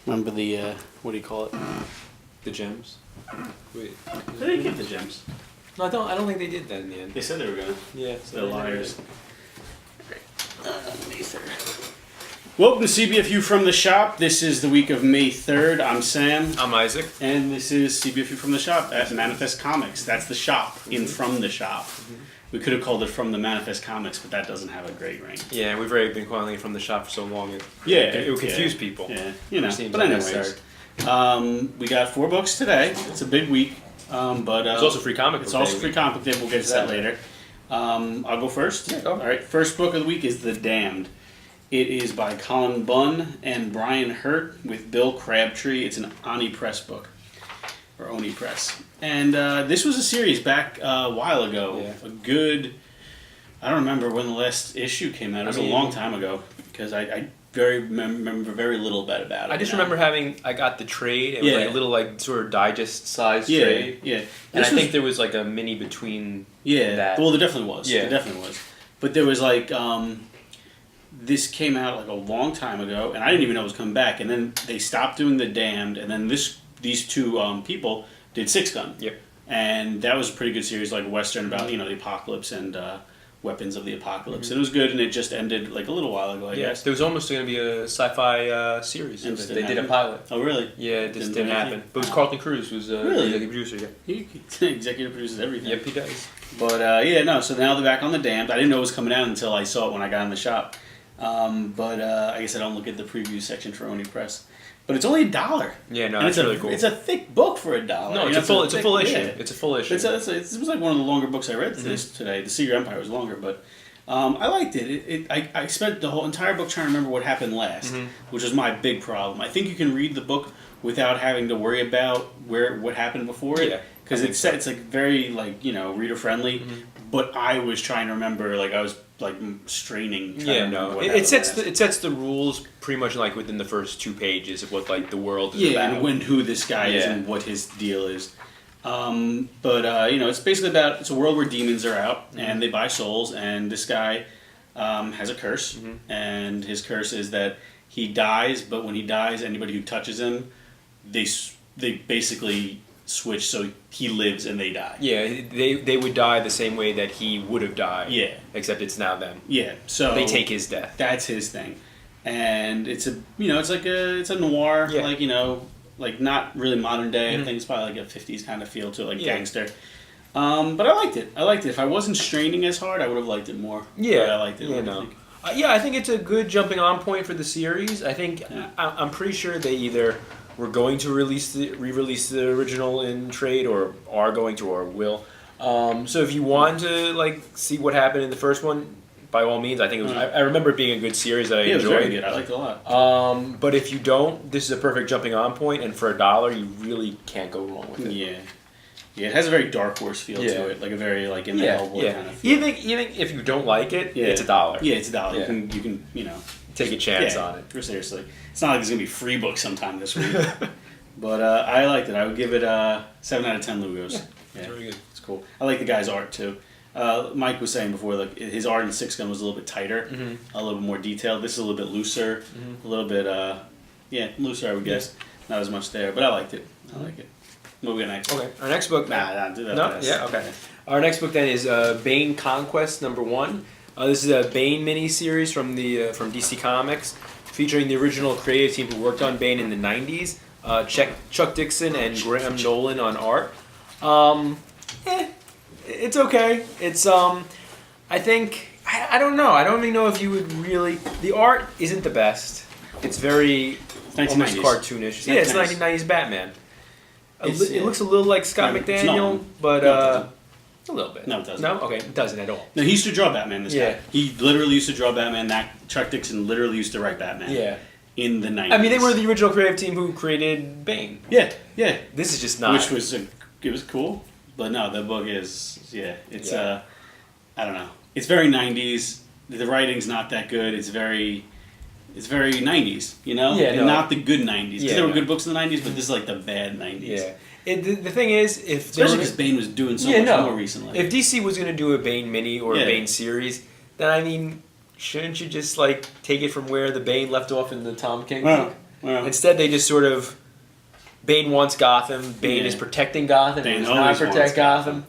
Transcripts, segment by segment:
Remember the, what do you call it? The gems. Wait. They didn't get the gems. No, I don't think they did that in the end. They said they were gonna. Yeah. So they're liars. May 3rd. Welcome to CBFU from the shop. This is the week of May 3rd. I'm Sam. I'm Isaac. And this is CBFU from the shop at Manifest Comics. That's the shop in From the Shop. Mm-hmm. We could have called it From the Manifest Comics, but that doesn't have a great ring. Yeah, we've already been calling it From the Shop for so long. It would confuse people. Yeah, you know. Seems but anyways, we got 4 books today. It's a big week. But it's also free comic book day. It's also free comic book day. We'll get to that later. I'll go first. Yeah, go. All right. First book of the week is The Damned. It is by Colin Bunn and Brian Hurt with Bill Crabtree. It's an Oni Press book, or Oni Press. And this was a series back a while ago. Yeah. A good, I don't remember when the last issue came out. It was a long time ago because I remember very little about it. I just remember I got the trade. It was like a little sort of digest size trade. Yeah. And I think there was like a mini between that. Well, there definitely was. Yeah. There definitely was. But there was this came out like a long time ago, and I didn't even know it was coming back. And then they stopped doing The Damned, and then these two people did Six Gun. Yep. And that was a pretty good series, like a Western about, the apocalypse and weapons of the apocalypse. And it was good, and it just ended like a little while ago, I guess. There was almost going to be a sci-fi series. They did a pilot. Oh, really? Yeah, it just didn't happen. But it was Carlton Cruz was the executive producer. Yeah. He executive produces everything. Yep, he does. But so now they're back on The Damned. I didn't know it was coming out until I saw it when I got in the shop. But I guess I don't look at the preview section for Oni Press. But it's only $1. Yeah, no, it's really cool. It's a thick book for $1. No, it's a full issue. Yeah. It's a full issue. It was like one of the longer books I read today. The Secret Empire was longer, but I liked it. I spent the whole entire book trying to remember what happened last, which was my big problem. I think you can read the book without having to worry about what happened before it. Because it's like very reader friendly. But I was trying to remember, I was straining. It sets the rules pretty much within the first 2 pages of what the world is about. And who this guy is and what his deal is. It's basically about it's a world where demons are out and they buy souls, and this guy has a curse, and his curse is that he dies, but when he dies, anybody who touches him, they basically switch, so he lives and they die. Yeah, they would die the same way that he would have died. Yeah. Except it's now them. Yeah. So they take his death. That's his thing. And it's a noir, not really modern day. I think it's probably like a 50s kind of feel to it, gangster. But I liked it. If I wasn't straining as hard, I would have liked it more. Yeah. But I liked it. I think it's a good jumping on point for the series. I think I'm pretty sure they either were going to re-release the original in trade, or are going to, or will. So if you want to see what happened in the first one, by all means, I think it was. I remember it being a good series that I enjoyed. It was very good. I liked it a lot. But if you don't, this is a perfect jumping on point, and for $1, you really can't go wrong with it. Yeah. Yeah, it has a very Dark Horse feel to it, like a very in the Hellboy kind of feel. Even if you don't like it, it's $1. Yeah, it's $1. Yeah. You can take a chance on it. Seriously. It's not like there's going to be free books sometime this week. But I liked it. I would give it 7 out of 10 Lugos. Yeah, it's very good. It's cool. I like the guy's art, too. Mike was saying before, his art in Six Gun was a little bit tighter, a little bit more detailed. This is a little bit looser, a little bit, looser, I would guess. Not as much there, but I liked it. I like it. What we got next? Okay, our next book. Nah, do that. No? Yeah, okay. Our next book then is Bane Conquest #1. This is a Bane mini-series from DC Comics, featuring the original creative team who worked on Bane in the 90s. Chuck Dixon and Graham Nolan on art. It's okay. It's I think I don't know. I don't even know if you would really. The art isn't the best. It's very almost cartoonish. It's 1990s Batman. It looks a little like Scott McDaniel, but a little bit. No, it doesn't. No? Okay, it doesn't at all. No, he used to draw Batman, this guy. He literally used to draw Batman. Chuck Dixon literally used to write Batman. Yeah. In the 90s. I mean, they were the original creative team who created Bane. Yeah. This is just not. Which was, it was cool. But no, the book is, it's, I don't know. It's very 90s. The writing's not that good. It's very 90s, not the good 90s. Because there were good books in the 90s, but this is like the bad 90s. Yeah. The thing is, especially because Bane was doing so much more recently. If DC was going to do a Bane mini or a Bane series, then shouldn't you just take it from where the Bane left off in the Tom King book? Well, Instead, they just sort of Bane wants Gotham. Bane Yeah. is protecting Gotham. Bane He does not always protect wants Gotham.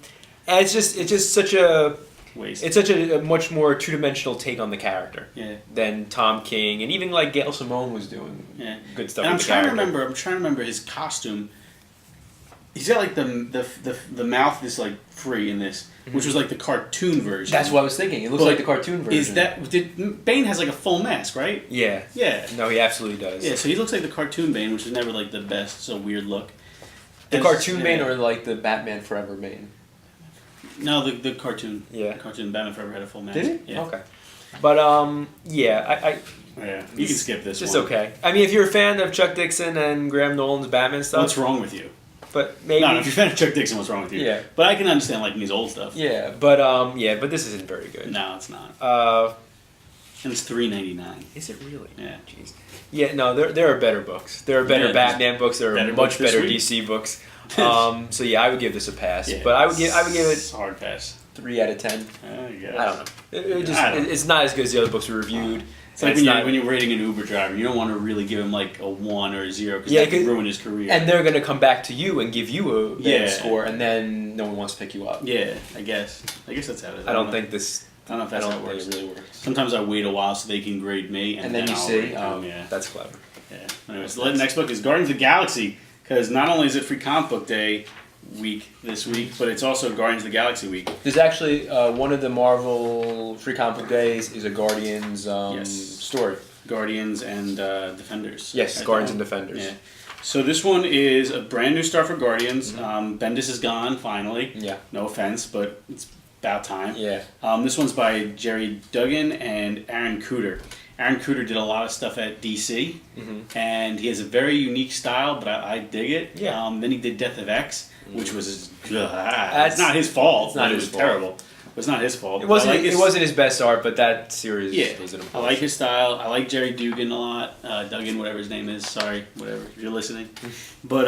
And it's just such a waste. it's such a much more two-dimensional take on the character Yeah. than Tom King and even like Gail Simone was doing Yeah. good stuff. And with the character. I'm trying to remember his costume. He's got like the mouth is like free in this, which was like the cartoon version. That's what I was thinking. It looks But like the cartoon version. Is that Bane has like a full mask, right? Yeah. Yeah. No, he absolutely does. Yeah, so he looks like the cartoon Bane, which is never like the best. It's a weird look. The And cartoon yeah. Bane or like the Batman Forever Bane? No, the cartoon. Yeah. The cartoon Batman Forever had a full mask. Did he? Yeah. Okay. But yeah, Yeah. You can skip this just one. okay. I mean, if you're a fan of Chuck Dixon and Graham Nolan's Batman stuff, What's wrong with you? but maybe No, if you're a fan of Chuck Dixon, what's wrong with you? Yeah. But I can understand liking his old stuff. yeah, but this isn't very good. No, it's not. And it's $3.99. Is it really? Yeah. Jeez. Yeah, no, there are better books. There are better Yeah, Batman books. There are better much books this better week. DC books. So yeah, I would give this a pass. Yeah, But I would give it's it hard pass. 3 out of 10. I guess. I don't know. I don't know. It's not as good as the other books we reviewed. It's like And when you're rating an Uber driver, you don't want to really give him like a 1 or a 0 because Yeah, that could 'cause- ruin his career. And they're gonna come back to you and give you a bad Yeah. score, and then no one wants to pick you up. yeah, I guess that's how it is. I don't know. think this. I don't know if I that's how don't it think works. it really works. Sometimes I wait a while so they can grade me, And then you I'll see, rate them, yeah. that's clever. Yeah. Anyways, the next book is Guardians of the Galaxy, because not only is it Free Comic Book Day week this week, but it's also Guardians of the Galaxy week. There's actually one of the Marvel Free Comic Book Days is a Guardians Yes. story. Guardians and Defenders. Yes, Right Guardians there. and Defenders. Yeah. So this one is a brand new start for Guardians. Bendis is gone finally. Yeah. No offense, but it's about time. Yeah. This one's by Jerry Duggan and Aaron Kuder. Aaron Kuder did a lot of stuff at DC, and he has a very unique style, but I dig it. Yeah. Then he did Death of X, which was it's not his fault. It's not but his it was fault. terrible. It was not his fault. It wasn't. I like It wasn't his best art, but that series was an I like his style. I like Jerry Duggan a lot. Duggan, whatever his name is. Sorry, whatever. If you're listening. But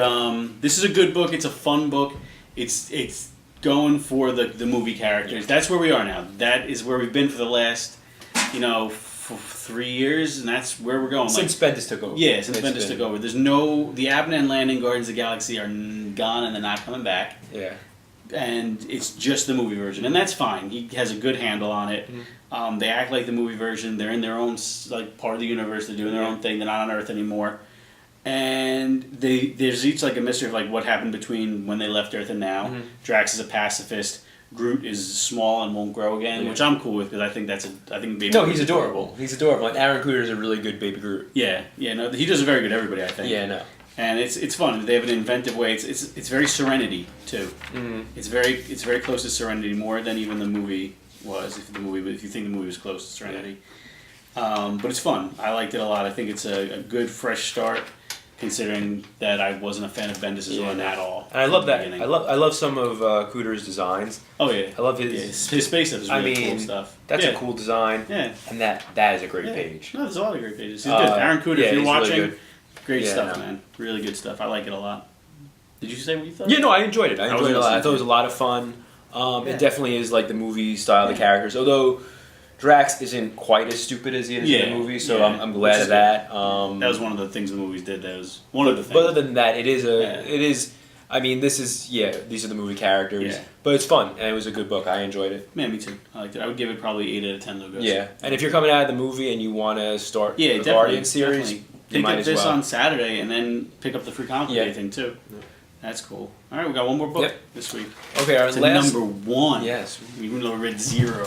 this is a good book. It's a fun book. It's going for the movie characters. That's where we are now. That is where we've been for the last, 3 years, and that's where we're going. Since Bendis took over. Yeah, since Bendis took over. There's the Abnett and Landing Guardians of the Galaxy are gone and they're not coming back. Yeah. And it's just the movie version, and that's fine. He has a good handle on it. They act like the movie version. They're in their own part of the universe. They're doing their own thing. They're not on Earth anymore. And there's each like a mystery of like what happened between when they left Earth and now. Drax is a pacifist. Groot is small and won't grow again, which I'm cool with because I think Baby. No, Groot he's is adorable. He's adorable. And Aaron Kuder is a really good Baby Groot. Yeah, no, he does a very good everybody. I think. Yeah, no. And it's fun. They have an inventive way. It's very Serenity too. It's very close to Serenity, more than even the movie was. If you think the movie was close to Serenity, but it's fun. I liked it a lot. I think it's a good fresh start, considering that I wasn't a fan of Bendis' run at all. And I love from the that. beginning. I love some of Kuder's designs. Oh yeah, I love his his space stuff is really cool stuff. That's Yeah. a cool design. Yeah, And that is a great yeah. page. No, there's a lot of great pages. He's good. Aaron Kuder, yeah, if you're he's really watching, good. great Yeah, stuff, no. man. Really good stuff. I like it a lot. Did you say what you thought? Yeah, no, I enjoyed it. I enjoyed it a lot. I thought it was a listening lot of fun. Yeah. It definitely is like the movie style of the characters. Although Drax isn't quite as stupid as he is in the movie, so yeah. I'm glad Which of is that. That was one of the things the movies did. That was one of the things. But other than that, it is Yeah. I mean, these are the movie characters. Yeah. But it's fun, and it was a good book. I enjoyed it. Yeah, me too. I liked it. I would give it probably 8 out of 10 logos. Yeah, and if you're coming out of the movie and you want to start Yeah, the definitely. Guardian series, Definitely. you Pick might up as this well. on Saturday and then pick up the free comic Yeah. day thing too. That's cool. All right, we got one more book Yep. this week. Okay, our It's last number 1. Yes. Even though we read 0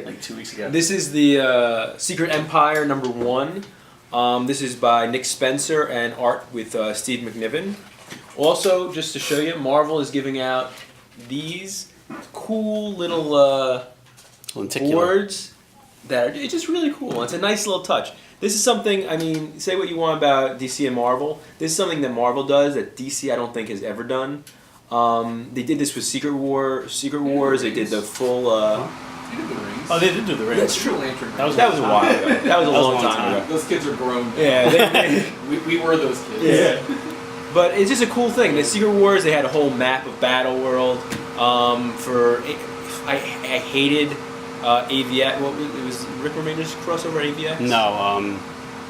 like 2 weeks ago. This is the Secret Empire #1. This is by Nick Spencer and art with Steve McNiven. Also, just to show you, Marvel is giving out these cool little boards that are it's just really cool. It's a nice little touch. This is something, I mean, say what you want about DC and Marvel. This is something that Marvel does that DC I don't think has ever done. They did this with Secret Wars. They did the full. You did the rings. Oh, they did do the rings. That's true. Lantern. That was a while ago. That was a long time ago. Those kids are grown now. Yeah, We were those kids. yeah. But it's just a cool thing. The Secret Wars, they had a whole map of Battle World. I hated AVX. What was it? Was Rick Remender's crossover AVX? No,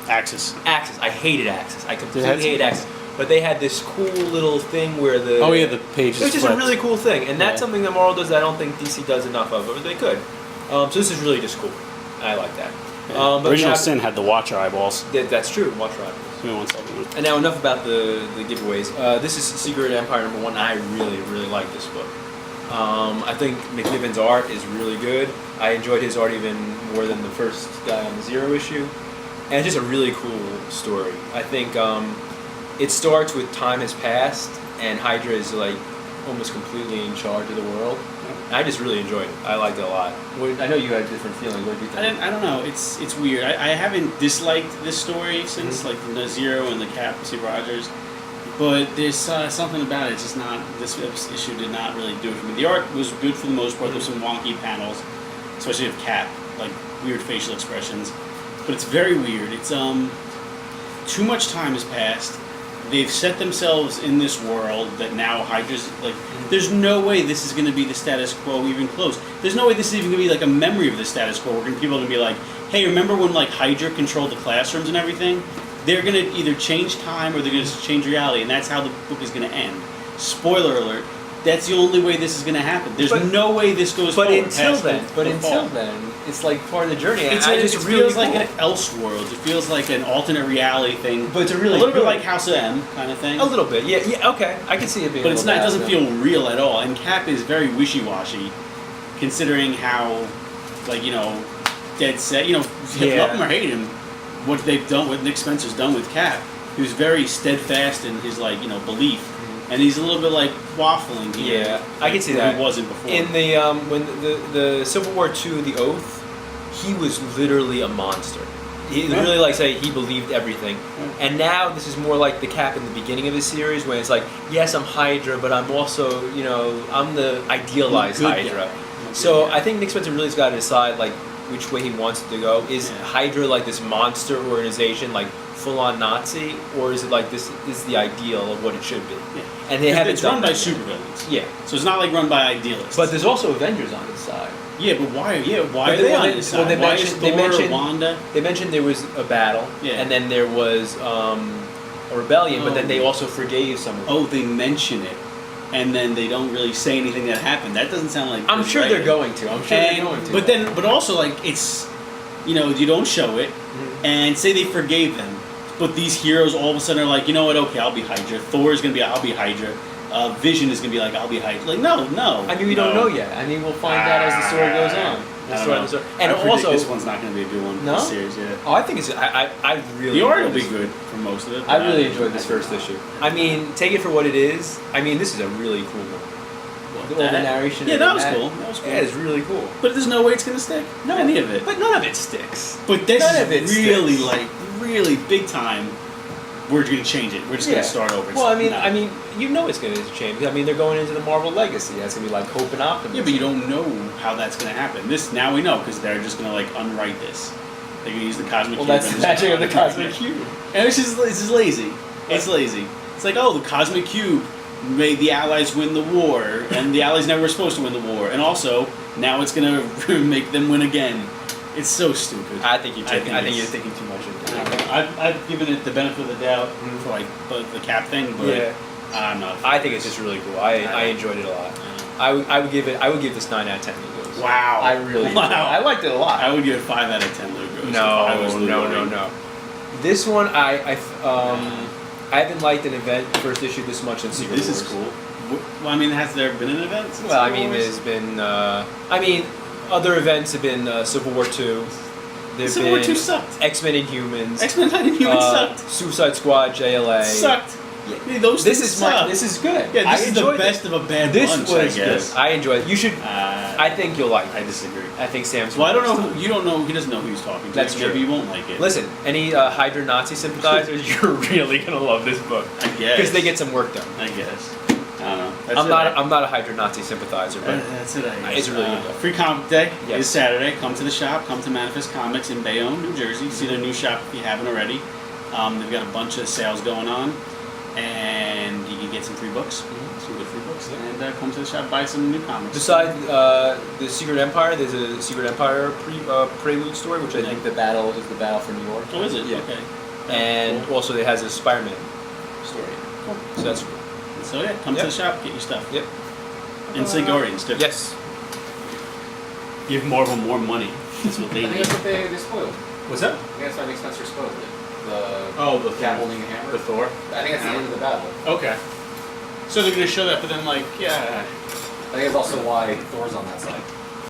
Axis. Axis. I hated Axis. I They completely had hated some- Axis. But they had this cool little thing where the Oh yeah, the pages. it was just a flipped. really cool thing, and that's Yeah. something that Marvel does that I don't think DC does enough of, but they could. So this is really just cool. I like that. Yeah. But Original now- Sin had the Watcher eyeballs. That's true. Watch Rivals. Give me 1 second. And now enough about the giveaways. This is Secret Empire #1. I really like this book. I think McNiven's art is really good. I enjoyed his art even more than the first guy on the Zero issue. And it's just a really cool story. I think it starts with time has passed and Hydra is like almost completely in charge of the world. And I just really enjoyed it. I liked it a lot. I know you had different feelings. What do you think? I don't know. It's weird. I haven't disliked this story since like the Zero and the Cap, Steve Rogers. But there's something about it. It's just not. This issue did not really do it for me. The art was good for the most part. There's some wonky panels, especially of Cap, like weird facial expressions. But it's very weird. It's too much time has passed. They've set themselves in this world that now Hydra's like. There's no way this is going to be the status quo even close. There's no way this is even going to be like a memory of the status quo. We're going to people are going to be like, hey, remember when like Hydra controlled the classrooms and everything? They're going to either change time or they're going to change reality, and that's how the book is going to end. Spoiler alert. That's the only way this is going to happen. There's no way this goes But forward until past then, the fall. it's like part of the journey. It just feels like an Elseworld. It feels like an alternate reality thing. But it's a really little bit good- like House of M kind of thing. A little bit, yeah, okay. I can see it being. But a it's little not. It bit doesn't feel real at all. And Cap is very wishy-washy, considering how, like dead set. Love him or hate him, what they've done, what Nick Spencer's done with Cap. He was very steadfast in his belief, and he's a little bit like waffling here. Yeah, I can see that. He wasn't before. In the when the Civil War II, The Oath, he was literally a monster. He really he believed everything. And now this is more like the Cap in the beginning of his series, when it's like, yes, I'm Hydra, but I'm also I'm the idealized Good Hydra. guy. So Yeah. I think Nick Spencer really's got to decide which way he wants it to go. Is Hydra like this monster organization, like full-on Nazi, or is it like this is the ideal of what it should be? Yeah. And they haven't It's done run by that yet. supervillains. Yeah, So it's not like run by idealists. but there's also Avengers on his side. yeah, but why? Yeah, why But are they well, on they- this well, side? they Why mentioned- is they Thor, mentioned- Wanda? They mentioned there was a battle, Yeah. and then there was a rebellion, but then they also forgave some of them. Oh, they mention it, and then they don't really say anything that happened. That doesn't sound like. I'm good sure they're writing. going to. I'm sure they're going to. But also it's, you don't show it, and say they forgave them, but these heroes all of a sudden are like, you know what? Okay, I'll be Hydra. Thor is gonna be, I'll be Hydra. Vision is gonna be like, I'll be Hydra. Like, no. I mean, we don't know yet. I mean, we'll find out as the story goes on. I don't know. And I predict also, this one's not gonna be a good one. No? This series, yeah. oh, I think it's. I really. The art will enjoyed be this. good for most of it. I but really enjoyed this first issue. I mean, take it for what it is. I mean, this is a really cool one. All the narration. Yeah, and that was cool. That was cool. Yeah, it's really cool. But there's no way it's gonna stick. No, Any of it. But none of it sticks. But this None of it is really sticks. really big time. We're gonna change it. We're just gonna start over. It's Well, I not- mean, it's going to change. I mean, they're going into the Marvel legacy. That's going to be like hope and optimism. yeah, but you don't know how that's gonna happen. This now we know because they're just gonna unwrite this. They're gonna use the cosmic Well, cube. that's and the just magic of the unwrite cosmic it. cube. And it's just lazy. It's lazy. It's like, oh, the cosmic cube made the Allies win the war, and the Allies never were supposed to win the war, and also now it's gonna make them win again. It's so stupid. I think you're it's- thinking too much into I it. don't know. I've given it the benefit of the doubt for the Cap thing, but Yeah. I'm not. I think it's just really cool. I enjoyed it a lot. I would give this 9 out of 10 Lugos. Wow. I really enjoyed it. I liked it a lot. I would give it 5 out of 10 Lugos. if I was Lugoing. No. This one I haven't liked an event first issue this much in Secret This Wars. is cool. Well, I mean, has there been an event? Since Well, I Secret mean, Wars? there's been other events have been Civil War II. There've Civil War been 2 sucked. X-Men Inhumans. X-Men Inhumans sucked. Suicide Squad, JLA. Sucked. Yeah, those This things is sucked. this is good. Yeah, I this is the enjoyed best it. of a bad This bunch, was I guess. good. I enjoyed it. You should. I think you'll like I it. disagree. I think Sam's. Well, I don't know. will. You don't know. He doesn't know who he's talking to. That's Maybe true. you won't like it. Listen, any Hydra Nazi sympathizers, you're really gonna love this book I guess because they get some work done. I guess. I don't know. That's I'm not a Hydra Nazi sympathizer, but That's it. I guess. It's a really good book. Free Comic Day Yes. is Saturday. Come to the shop. Come to Manifest Comics in Bayonne, New Jersey. See their new shop if you haven't already. They've got a bunch of sales going on. and you can get some free books, some good free books, Yeah. and come to the shop, buy some new comics. Besides the Secret Empire, there's a Secret Empire prelude story, which I think the battle is the battle for New York. Oh, is it? Yeah. Okay. And Cool. also it has a Spider-Man story. Cool. So that's cool. So yeah, come to Yep. the shop, get your stuff. Yep. And Sigorians too. Yes. Give more of them more money. That's what they I think need. that's what they spoiled. What's that? I think that's why Nick Spencer spoiled it. The Cat cat holding the hammer. The Thor. I think that's the end of the battle. Okay. So they're gonna show that, but then like, yeah. I think it's also why Thor's on that side.